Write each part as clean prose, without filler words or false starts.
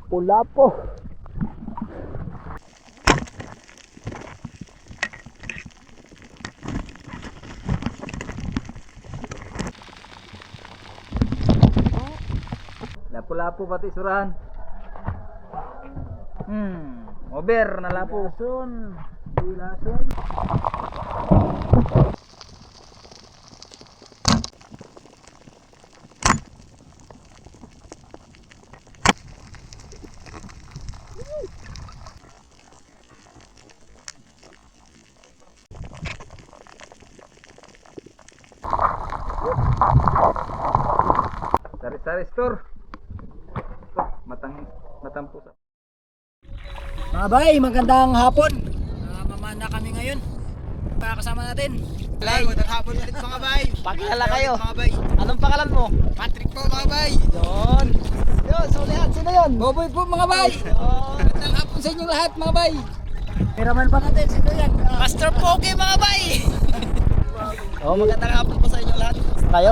Lapu-lapu. Lapu-lapu pati surahan. Over na lapu. Lason. Di lason. Sari-sari store. Matang pusa. Mga bay, magandang hapon. Mamana kami ngayon. Kasama natin. Magandang hapon ulit mga bay. Pakilala kayo. Mga bay. Anong pangalan mo? Patrick po mga bay. Yun. Yun, sulihan. Sino yun? Boboy po mga bay. Magandang hapon sa inyong lahat mga bay. Piraman pa natin. Sino yan? Master Poke mga bay. Magandang hapon po sa inyo lahat. Kayo?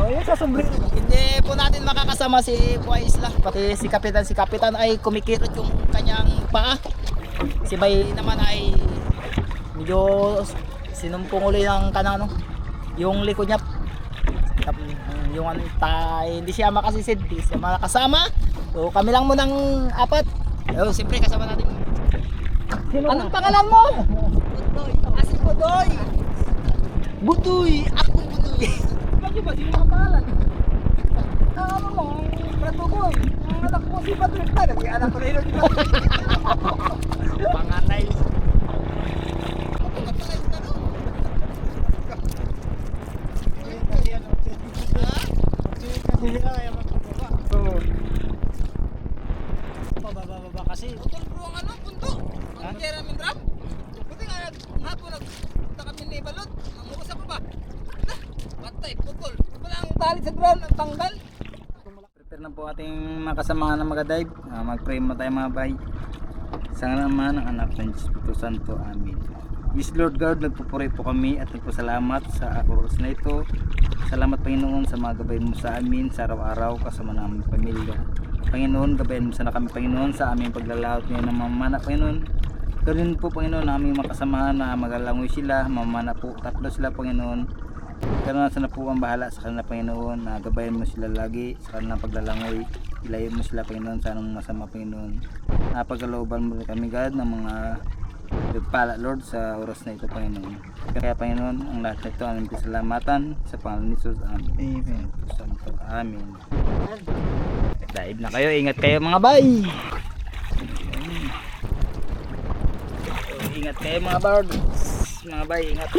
Yun sa sombrero. Hindi po natin makakasama si Buhay Isla. Pati si Kapitan ay kumikirot yung kanyang paa. Si Bay naman ay medyo sinumpong uli ng kanang yung likod niya. Yung hindi siya makasisid, hindi siya makasama. So kami lang munang apat. Siyempre kasama natin. Anong pangalan mo? Budoy. Asi Budoy. Butoy. Ako Butoy. Ano ba? Sino ang pangalan? Ano mo? Pratugoy. Ang anak mo si Patrick na. Naging anak ko rin yun. Panganay. Pababa kasi. Putol bro ang ano? Punto. Ang Jeremy Drop. Buti nga hapon nagpunta kami ni Balot. Namukos ako ba? Patay, putol. Wala ang tali sa drone. Ang tanggal. Prepare na po ating mga kasama na mag-dive. Mag-pray mo tayo mga bay. Sana naman ang anak ng Espiritu Santo. Amen. Yes Lord God, nagpupuri po kami at nagpasalamat sa oras na ito. Salamat Panginoon sa mga gabay mo sa amin sa araw-araw kasama ng aming pamilya. Panginoon, gabayan mo sana kami Panginoon sa aming paglalahot ngayon ng mamana Panginoon. Gawin po Panginoon ang aming makasamahan na magalangoy sila, mamana po, tatlo sila Panginoon. Ganoon sana po ang bahala sa kanila Panginoon, na gabayan mo sila lagi sa kanilang paglalangoy. Ilayin mo sila Panginoon sa anong masama Panginoon. Napagkalooban mo kami God ng mga pala Lord sa oras na ito Panginoon. Kaya Panginoon, ang lahat na ito aming pasalamatan sa pangalan ni Jesus. Amen. Santo. Amen. Dive na kayo, ingat kayo mga bay. Ingat kayo mga birds. Mga bay, ingat.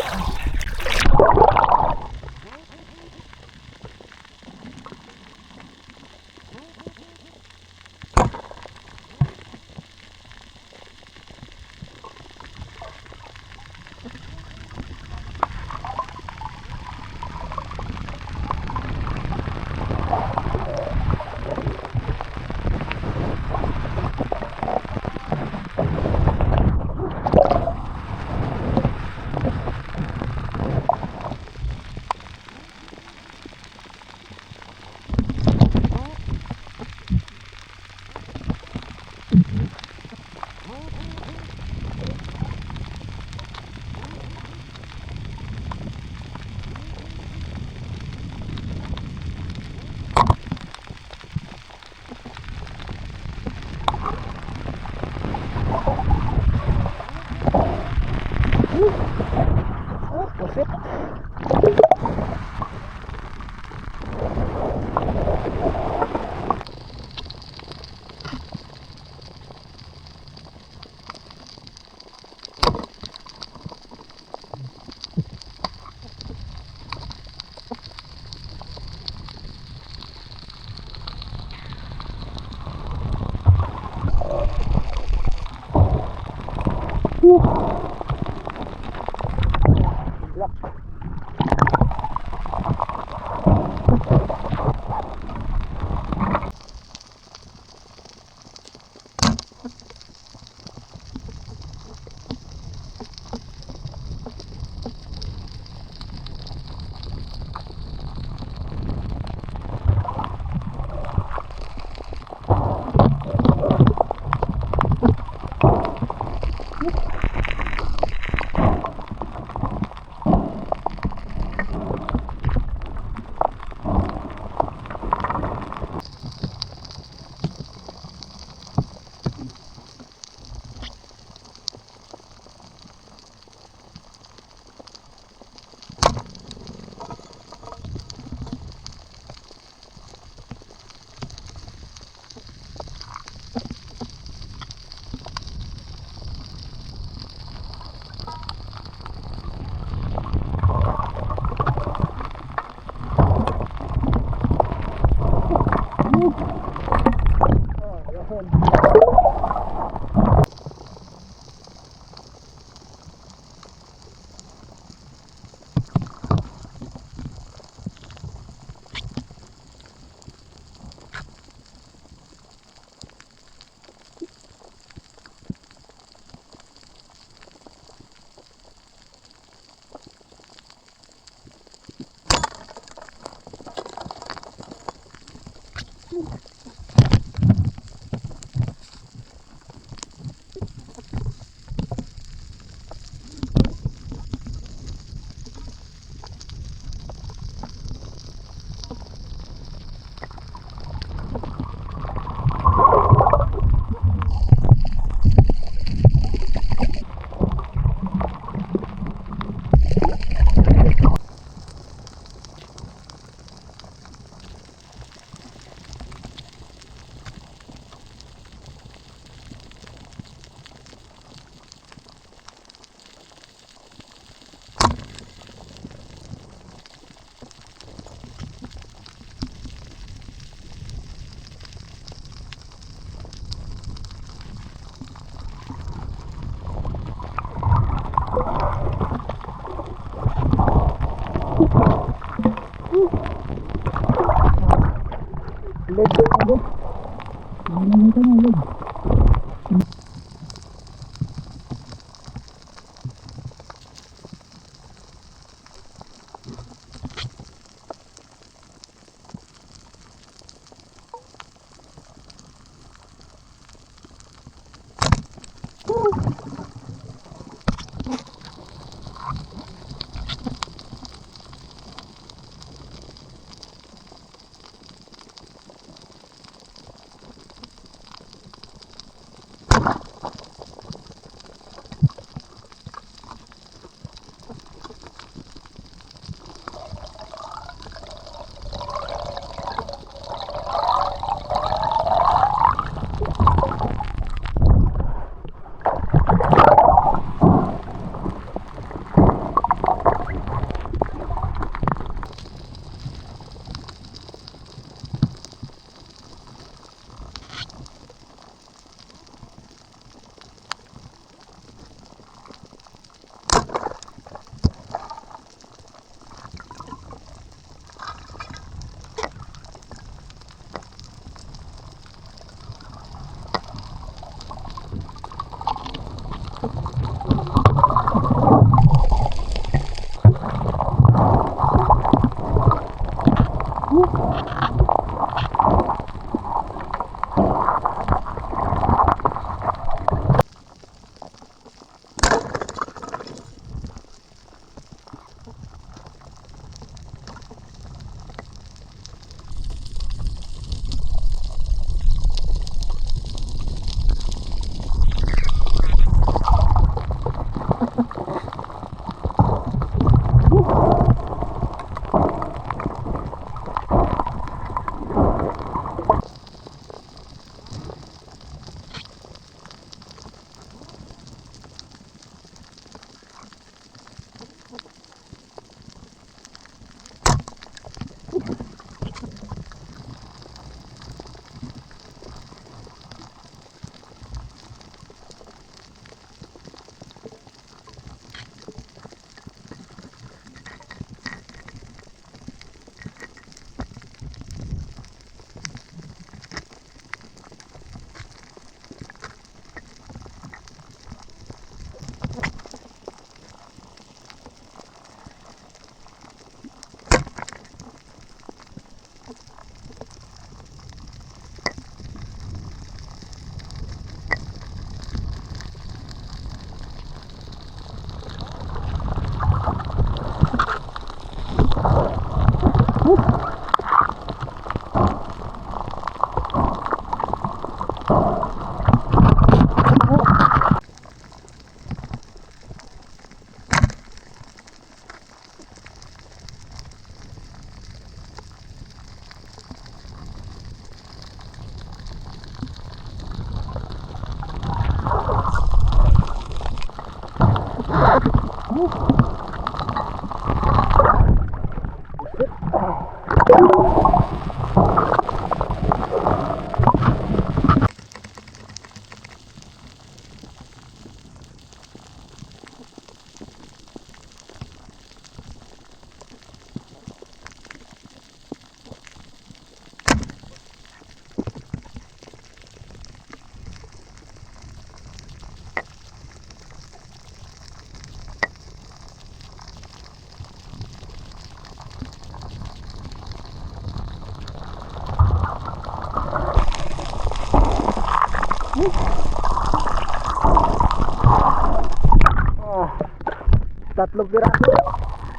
tatlong piraso.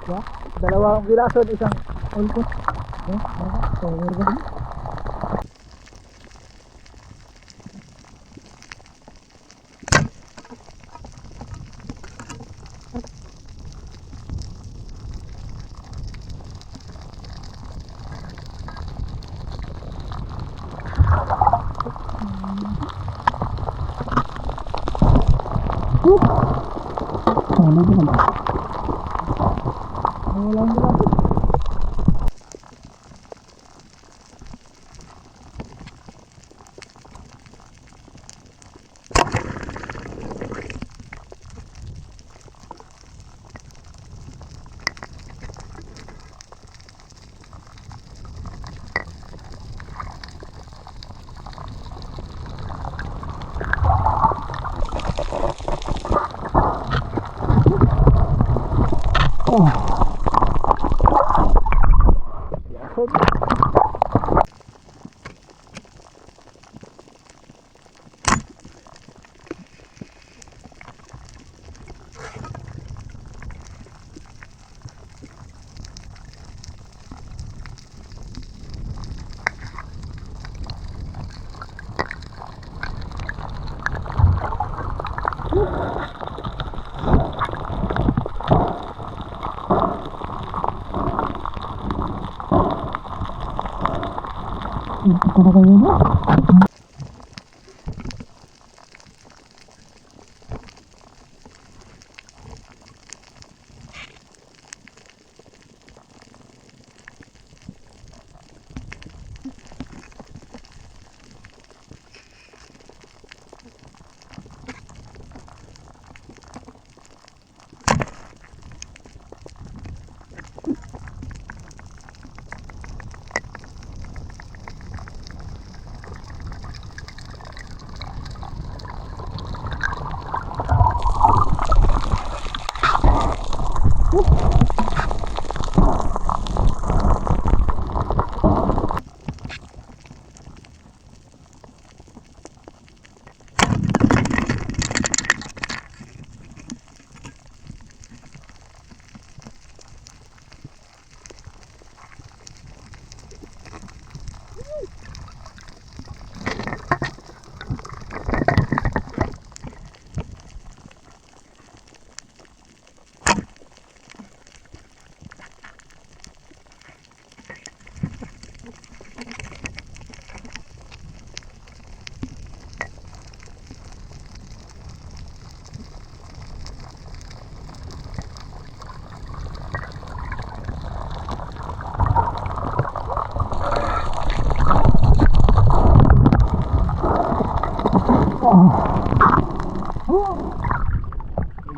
Yeah? Dalawang piraso at isang ulpot. Yeah?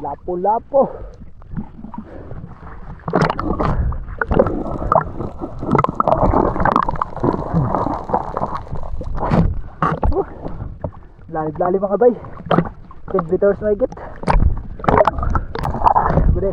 Lapo-lapo. Lalim-lalim mga bay. 10 meters na higit. Bude.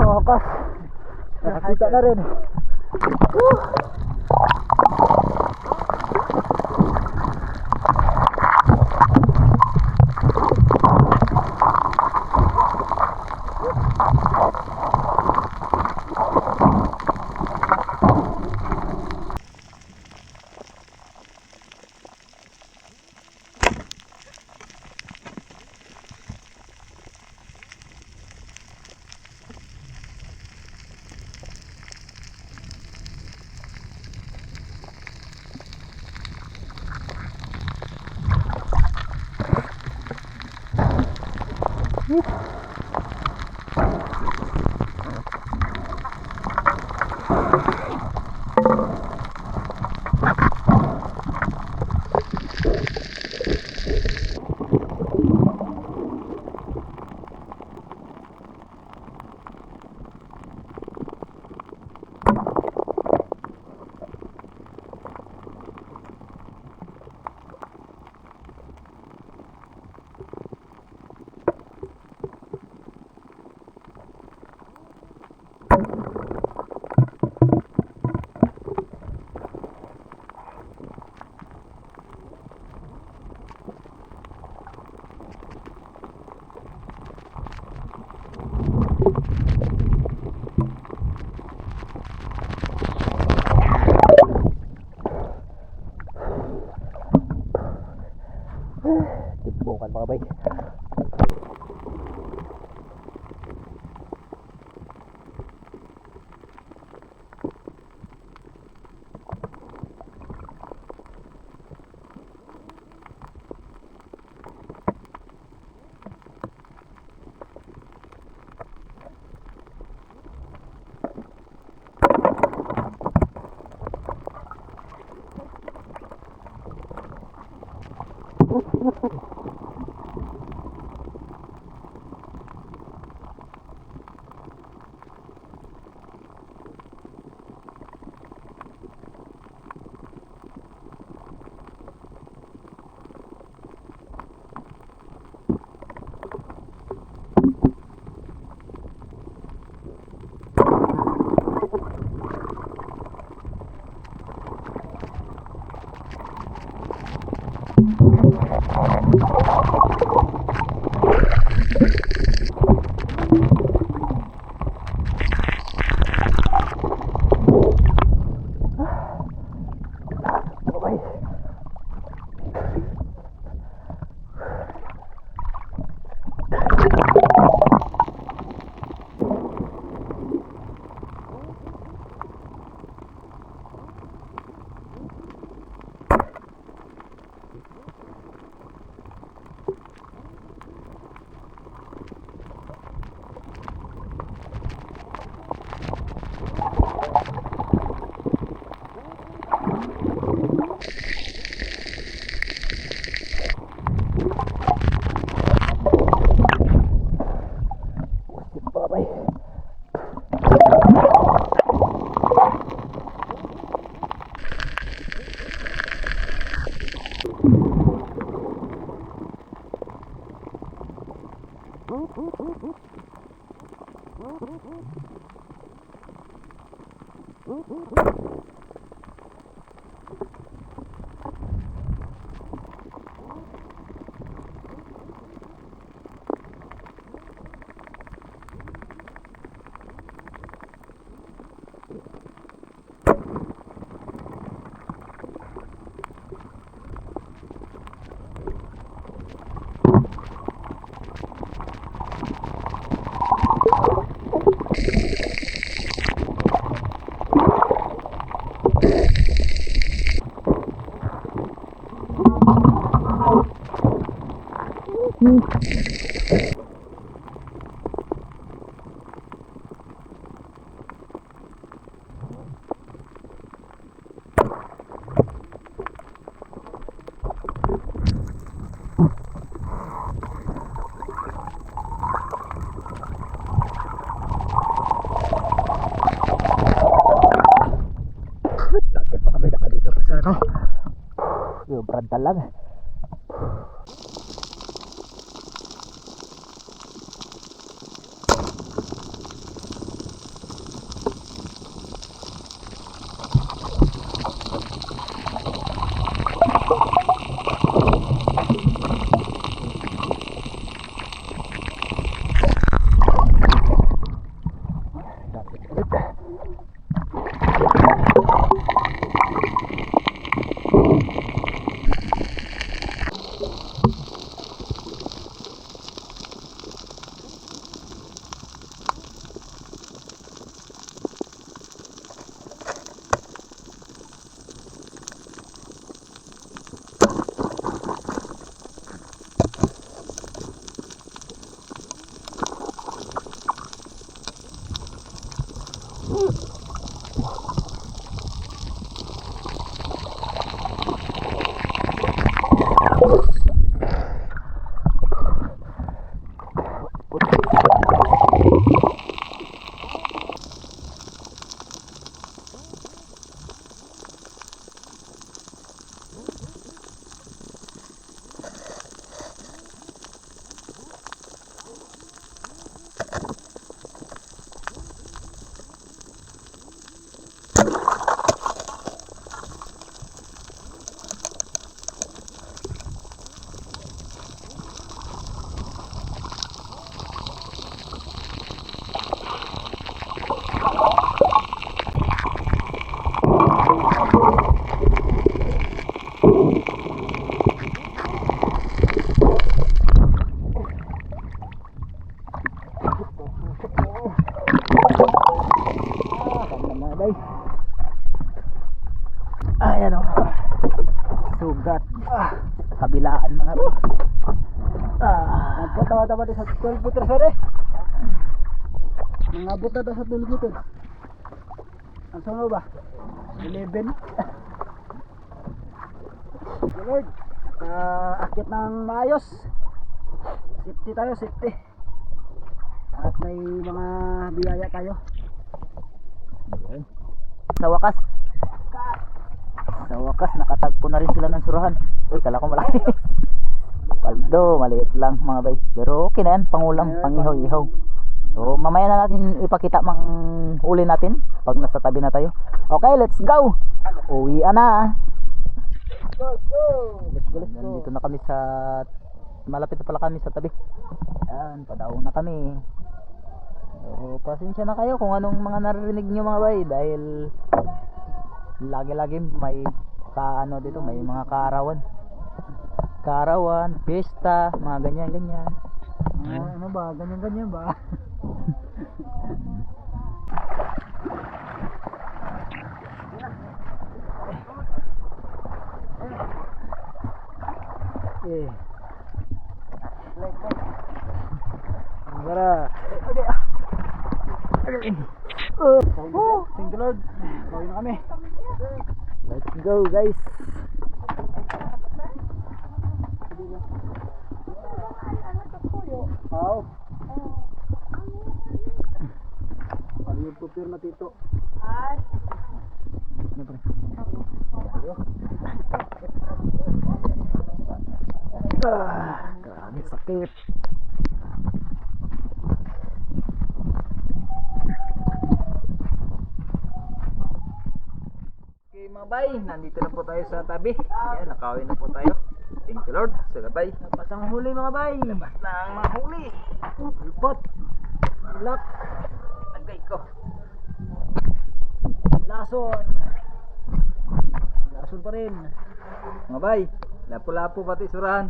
Wakas, nakakita na rin. Tibukan mga bay. Sobrang dalag. Ayan o. Sugat. Kabilaan mga bay. Nagpatawa-tawa din sa 12 meter sir eh. Nangabot na daw sa 12 meter. Ang sunod ba? 11. Lord, akit ng maayos. Safety tayo, safety. At may mga biyaya tayo. Sa wakas nakatagpo na rin sila ng surahan. Uy, kala ko malaki. Paldo, maliit lang mga bay. Pero okay na yan, pangulam, pangihaw-ihaw. So mamaya na natin ipakita mang uli natin pag nasa tabi na tayo. Okay, let's go. Uwi na. Let's go. Nandito na kami sa, malapit na pala kami sa tabi. Yan, padaong na kami. So pasensya na kayo kung anong mga naririnig nyo mga bay, dahil lagi-lagi may kaano dito, may mga kaarawan, pista, mga ganyan-ganyan. Ano ba? Ganyan-ganyan ba? Eh, Tara. okay. Thank you Lord. Gawin na kami. Let's go guys. Wow. Ano yung pupir na tito? Ano pa? Grabe sakit. bay, nandito na po tayo sa tabi. Ayan, nakawin na po tayo. Thank you Lord. So gabay. Labas ang huli mga bay. Labas na ang mahuli. Ulpot. Lap. Lagay ko. Lason. Lason pa rin. Mga bay, lapo-lapo pati surahan.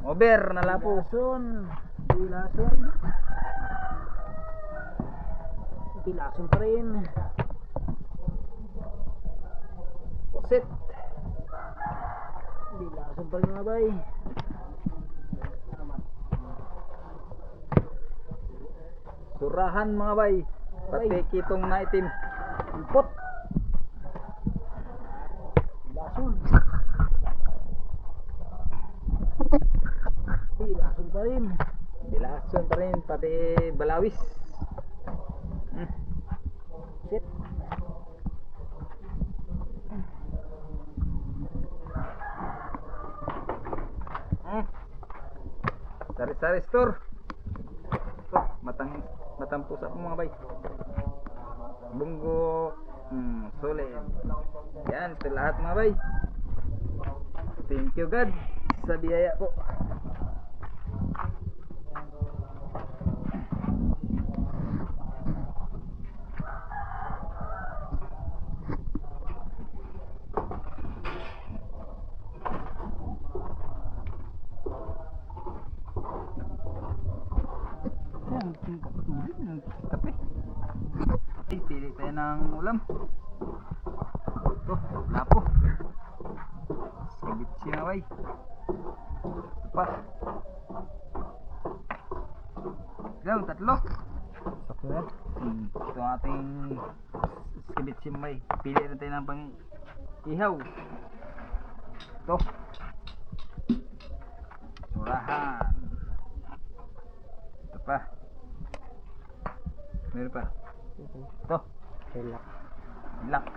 Over na lapo. Lason. Di lason. Di lason pa rin. Sit. Di lason pa rin mga bay. Surahan mga bay. Pati kitong na itim. Ulpot. Lason. Di lason pa rin. Dilason pa rin, pati balawis. Sit. Sari-sari store. Ito, matang pusa po mga bay. Bunggo. Solid. Yan, ito lahat mga bay. Thank you God sa biyaya po. Kape. Pili tayo ng ulam. Ito, lapo. Sagit siya way. Ito pa. Ilang, tatlo. Sakto yan. Ito ang ating skibit simbay. Pili rin tayo ng pang ihaw. Ito. Surahan. Ito pa. Meron pa. Ito. Relax. Lock.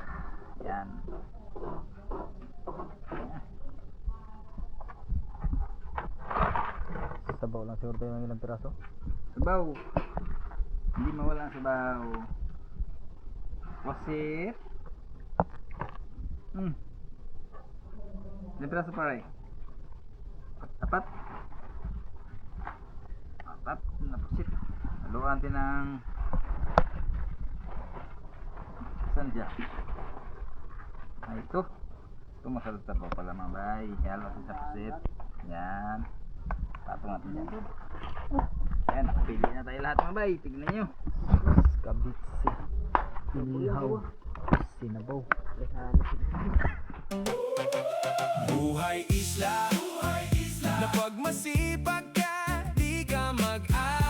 Yan. Sabaw lang siguro tayo ng ilang piraso. Sabaw. Hindi mawala ang sabaw. Wasit. Ilang piraso pa rin? Apat. Apat. Napasit. Haluan natin ng saan dyan? Ay, ito. Ito masalita pa pala mga bay. Halo natin sa pusit. Yan. Patong natin yan. Yan. Nakapili na tayo lahat mga bay. Tignan nyo. Kabitsi. Inihaw. Sinabaw. Buhay isla, na pag masipag ka, di ka mag-aalala.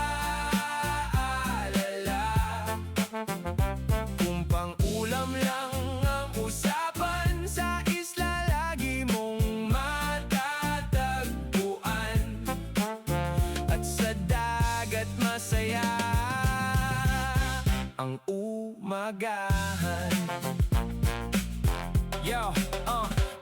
Kung pang ulam lang ang usapan, sa isla lagi mong matatagpuan. At sa dagat masaya ang umagahan. Yo,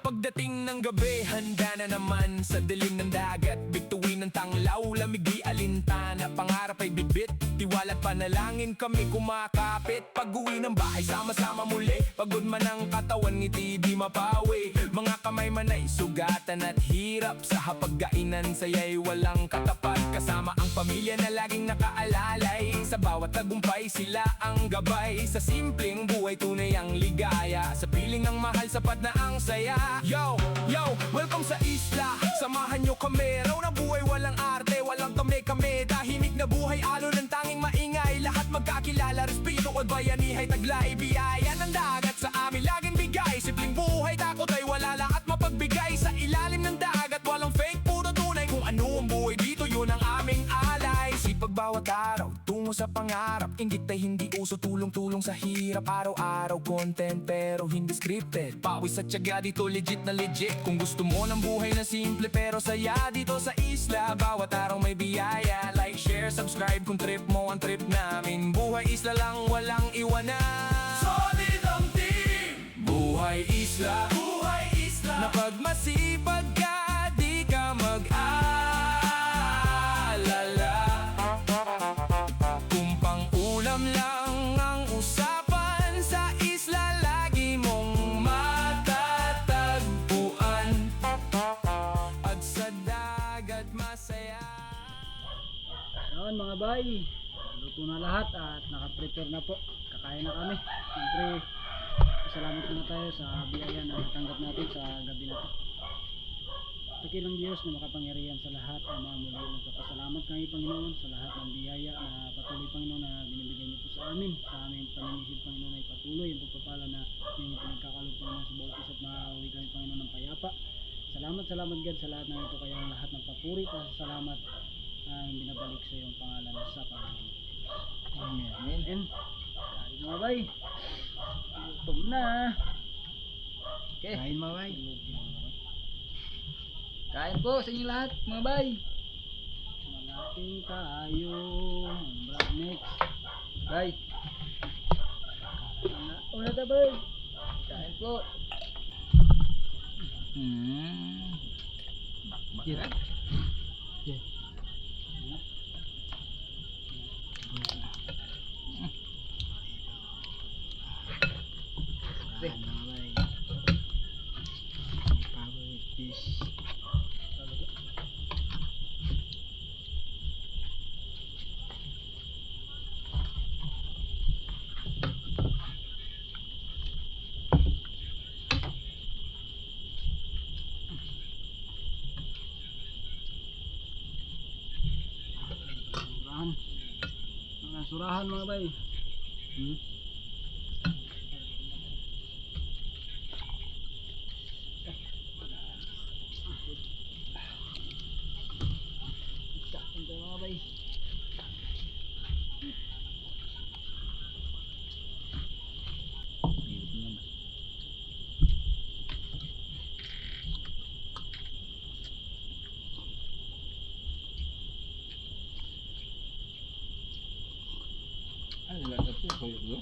pagdating ng gabi, handa na naman sa dilim ng dagat. Bituin ng tanglaw, lamig di alintana. Pangarap ay bibit, tiwala't panalangin kami kumakapit. Pag-uwi ng bahay, sama-sama muli. Pagod man ang katawan, ngiti di mapawi. Mga kamay man ay sugatan at hirap. Sa hapag-kainan, saya'y walang katapat. Kasama ang pamilya na laging nakaalalay. Sa bawat tagumpay, sila ang gabay. Sa simpleng buhay, tunay ang ligaya. Sa piling ng mahal, sapat na ang saya. Yo, welcome sa isla. Samahan nyo kami. Raw na buhay, walang arte, walang kami-kami. Tahimik na buhay, alo ng tanging maingay. Lahat magkakilala, respeto at bayanihay. Taglay, biyaya ng dagat sa amin laging bigay. Simpleng buhay, takot ay wala, lahat mapagbigay. Sa ilalim ng dagat, walang fake, puro tunay. Kung ano ang buhay dito, yun ang aming alay. Sipag bawat araw, tungo sa pangarap. Ingit ay hindi uso, tulong-tulong sa hirap. Araw-araw content pero hindi scripted. Pawis at tiyaga dito, legit na legit. Kung gusto mo ng buhay na simple pero saya dito sa isla. Bawat araw may biyaya. Like, share, subscribe kung trip mo ang trip namin. Buhay isla lang, walang iwanan. Solid ang team. Buhay isla, buhay isla. Na pag masipag ka, di ka mag-aalala. Kung pang ulam lang ang usapan, sa isla Yan mga bay, luto na lahat at naka-prepare na po. Kakain na kami. Siyempre, salamat muna tayo sa biyaya na natanggap natin sa gabi na to. Dakilang Diyos na makapangyarihan sa lahat, Ama, muli nagpapasalamat kami Panginoon sa lahat ng biyaya na patuloy Panginoon na binibigay niyo po sa amin paninisid Panginoon ay patuloy ang pagpapala na yung pinagkakalog Panginoon sa bawat isa't mauwi kami Panginoon ng payapa. Salamat God sa lahat ng ito, kaya ang lahat ng papuri at salamat ang binabalik sa iyong pangalan sa Panginoon. Amen. Amen. Kain mga bay. Gutom na. Okay. Kain mga bay. Kain po sa inyo lahat mga bay. Malating tayo. Brad next. Bay. Una ta bay. Kain po. Bakbakan. Kain mga bay. Favorite fish. Surahan. Mga surahan mga bay. Kain tayo mga bay. Ay, lalagay po ko yun.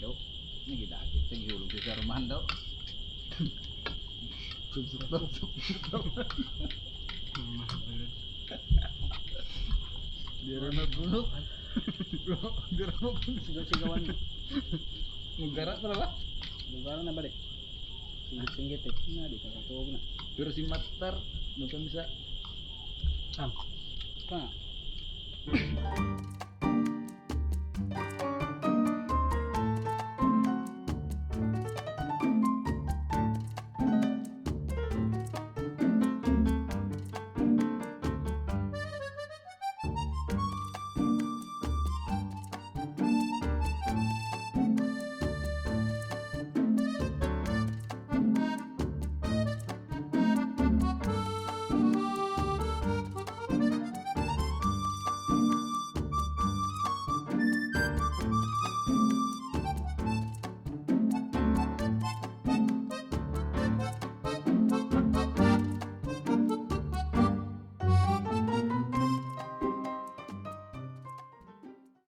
Daw. Nagidakit sa gihulog sa rumahan daw. Subsuk daw. Di rin nagbunok. Di rin nagbunok. Sigaw-sigawan. Maggarat na ba? Lugaran na balik. Singgit-singgit eh. Na, di ka katuog na. Pero si Matar, nung kami sa Pa.